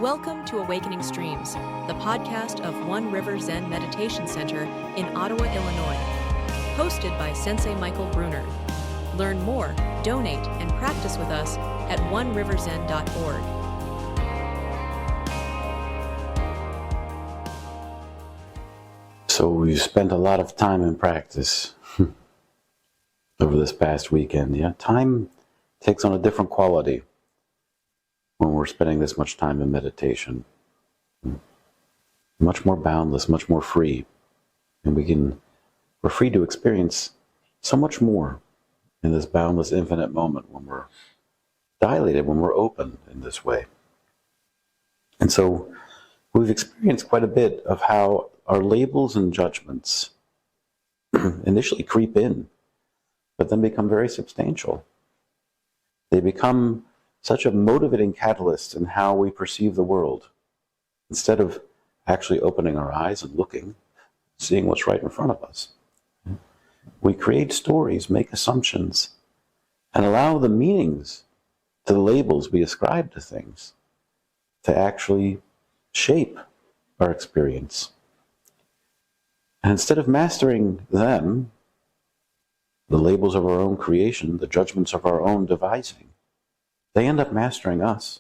Welcome to Awakening Streams, the podcast of One River Zen Meditation Center in Ottawa, Illinois. Hosted by Sensei Michael Brunner. Learn more, donate, and practice with us at oneriverzen.org. So we've spent a lot of time in practice over this past weekend. Yeah, time takes on a different quality when we're spending this much time in meditation. Much more boundless, much more free. And we're free to experience so much more in this boundless, infinite moment when we're dilated, when we're open in this way. And so we've experienced quite a bit of how our labels and judgments initially creep in, but then become very substantial. They become such a motivating catalyst in how we perceive the world. Instead of actually opening our eyes and looking, seeing what's right in front of us, we create stories, make assumptions, and allow the meanings to the labels we ascribe to things to actually shape our experience. And instead of mastering them, the labels of our own creation, the judgments of our own devising, they end up mastering us.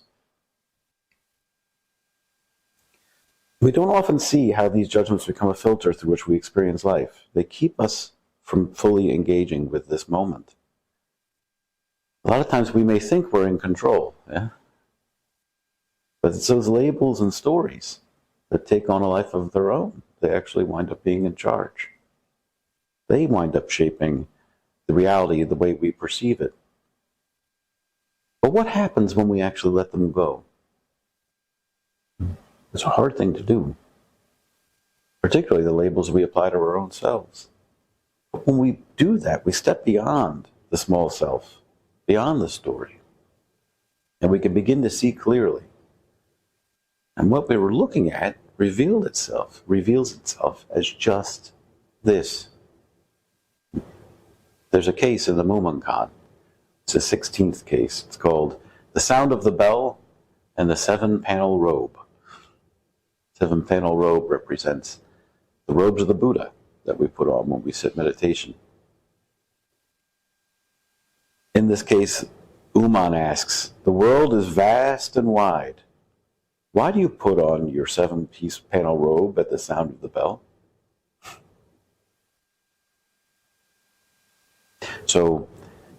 We don't often see how these judgments become a filter through which we experience life. They keep us from fully engaging with this moment. A lot of times we may think we're in control, yeah? But it's those labels and stories that take on a life of their own. They actually wind up being in charge. They wind up shaping the reality the way we perceive it. But what happens when we actually let them go? It's a hard thing to do, particularly the labels we apply to our own selves. But when we do that, we step beyond the small self, beyond the story, and we can begin to see clearly. And what we were looking at reveals itself as just this. There's a case in the Mumonkan. It's the 16th case. It's called The Sound of the Bell and the Seven-Panel Robe. Seven-panel robe represents the robes of the Buddha that we put on when we sit meditation. In this case, Uman asks, the world is vast and wide. Why do you put on your seven-piece panel robe at the sound of the bell? So,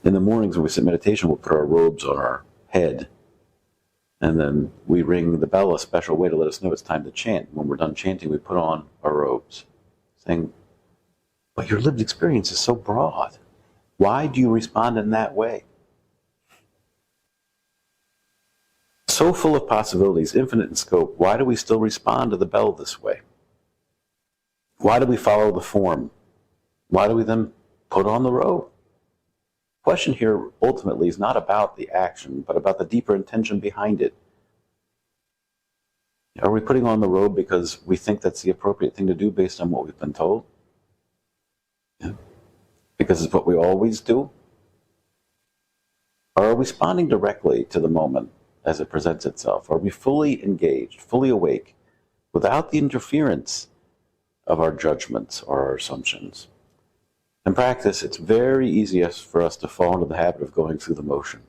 in the mornings when we sit meditation, we'll put our robes on our head, and then we ring the bell a special way to let us know it's time to chant. When we're done chanting, we put on our robes, saying, but your lived experience is so broad. Why do you respond in that way? So full of possibilities, infinite in scope, why do we still respond to the bell this way? Why do we follow the form? Why do we then put on the robe? The question here ultimately is not about the action, but about the deeper intention behind it. Are we putting on the robe because we think that's the appropriate thing to do based on what we've been told? Yeah. Because it's what we always do? Or are we responding directly to the moment as it presents itself? Are we fully engaged, fully awake, without the interference of our judgments or our assumptions? In practice, it's very easy for us to fall into the habit of going through the motion.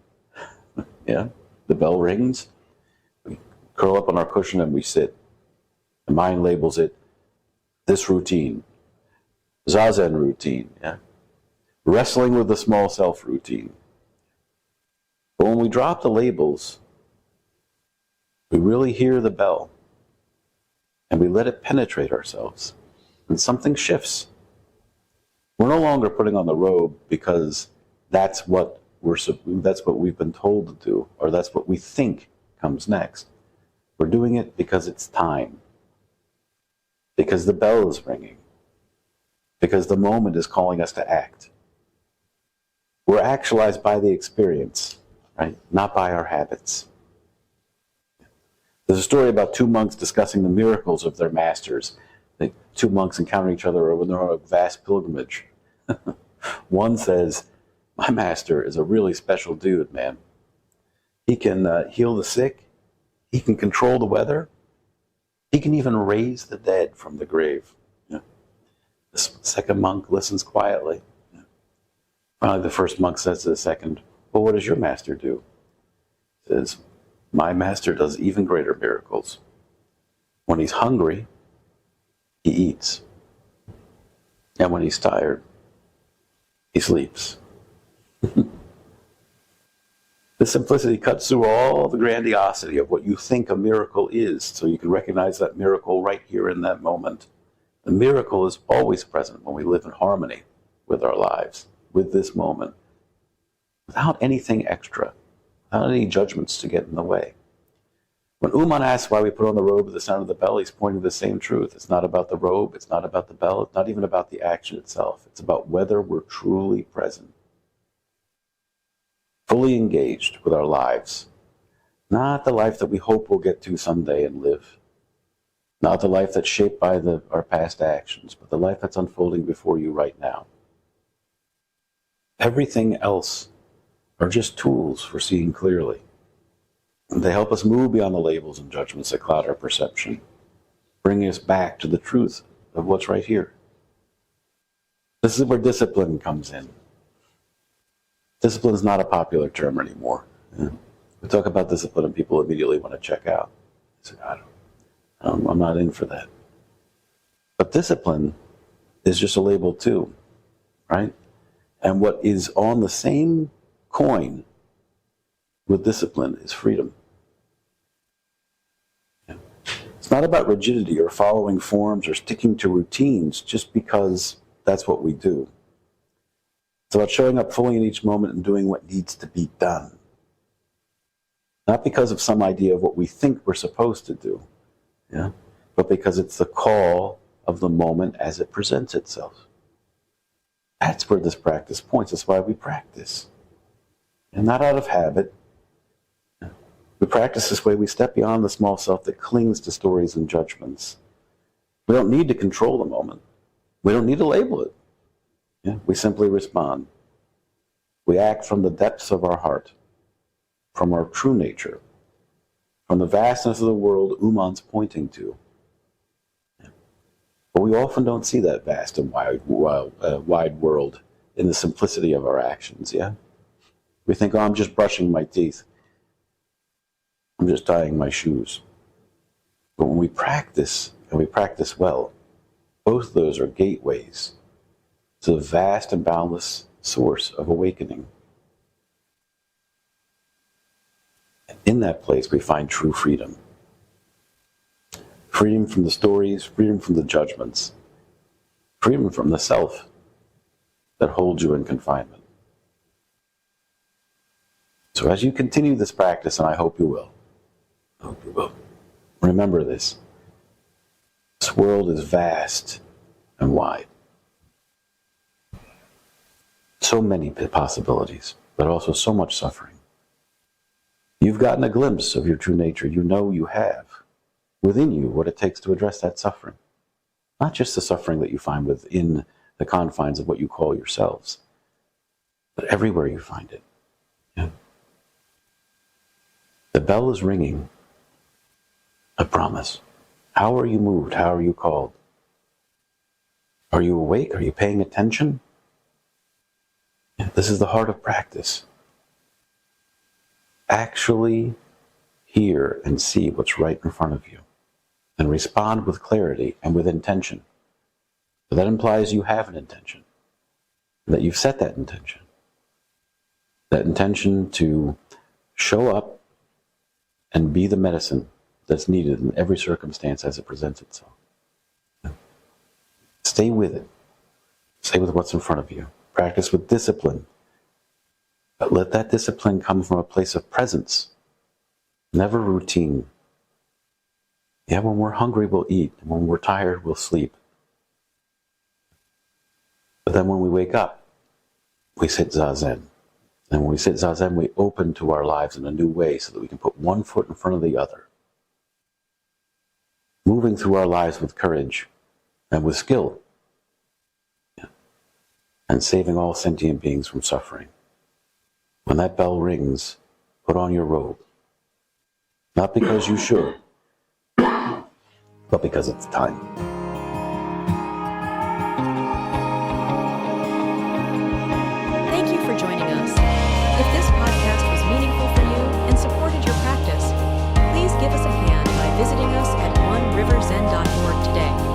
Yeah, the bell rings, we curl up on our cushion and we sit. The mind labels it this routine, Zazen routine, yeah, wrestling with the small self routine. But when we drop the labels, we really hear the bell, and we let it penetrate ourselves, and something shifts. We're no longer putting on the robe because that's what we've been told to do, or that's what we think comes next. We're doing it because it's time, because the bell is ringing, because the moment is calling us to act. We're actualized by the experience, right? Not by our habits. There's a story about two monks discussing the miracles of their masters. The two monks encounter each other when they're on a vast pilgrimage. One says, my master is a really special dude, man. He can heal the sick, He can control the weather. He can even raise the dead from the grave. Yeah. The second monk listens quietly. Yeah. Finally, the first monk says to the second, well, what does your master do? He says, my master does even greater miracles. When he's hungry, he eats. And when he's tired, he sleeps. The simplicity cuts through all the grandiosity of what you think a miracle is, so you can recognize that miracle right here in that moment. The miracle is always present when we live in harmony with our lives, with this moment, without anything extra, without any judgments to get in the way. When Uman asks why we put on the robe at the sound of the bell, he's pointing to the same truth. It's not about the robe, it's not about the bell, it's not even about the action itself. It's about whether we're truly present, fully engaged with our lives. Not the life that we hope we'll get to someday and live. Not the life that's shaped by our past actions, but the life that's unfolding before you right now. Everything else are just tools for seeing clearly. They help us move beyond the labels and judgments that cloud our perception, bringing us back to the truth of what's right here. This is where discipline comes in. Discipline is not a popular term anymore. Yeah. We talk about discipline and people immediately want to check out. Say, I'm not in for that. But discipline is just a label too, right? And what is on the same coin with discipline is freedom. Yeah. It's not about rigidity or following forms or sticking to routines just because that's what we do. It's about showing up fully in each moment and doing what needs to be done. Not because of some idea of what we think we're supposed to do, yeah, but because it's the call of the moment as it presents itself. That's where this practice points. That's why we practice. And not out of habit. We practice this way. We step beyond the small self that clings to stories and judgments. We don't need to control the moment. We don't need to label it. Yeah? We simply respond. We act from the depths of our heart, from our true nature, from the vastness of the world Uman's pointing to. Yeah. But we often don't see that vast and wide world in the simplicity of our actions, yeah? We think, I'm just brushing my teeth. I'm just tying my shoes. But when we practice, and we practice well, both of those are gateways to the vast and boundless source of awakening. And in that place, we find true freedom. Freedom from the stories, freedom from the judgments, freedom from the self that holds you in confinement. So as you continue this practice, and I hope you will, remember this. This world is vast and wide. So many possibilities, but also so much suffering. You've gotten a glimpse of your true nature. You know you have within you what it takes to address that suffering. Not just the suffering that you find within the confines of what you call yourselves, but everywhere you find it. Yeah. The bell is ringing. I promise. How are you moved? How are you called? Are you awake? Are you paying attention? Yeah, this is the heart of practice. Actually hear and see what's right in front of you and respond with clarity and with intention. So that implies you have an intention, that you've set that intention. That intention to show up and be the medicine that's needed in every circumstance as it presents itself. Stay with it. Stay with what's in front of you. Practice with discipline. But let that discipline come from a place of presence, never routine. Yeah, when we're hungry, we'll eat. And when we're tired, we'll sleep. But then when we wake up, we sit zazen. And when we sit zazen, we open to our lives in a new way so that we can put one foot in front of the other. Moving through our lives with courage and with skill. Yeah. And saving all sentient beings from suffering. When that bell rings, put on your robe. Not because you should, but because it's time. Thank you for joining us. If this podcast was meaningful for you and supported your practice, please give us a hand by visiting us at oneriverzen.org today.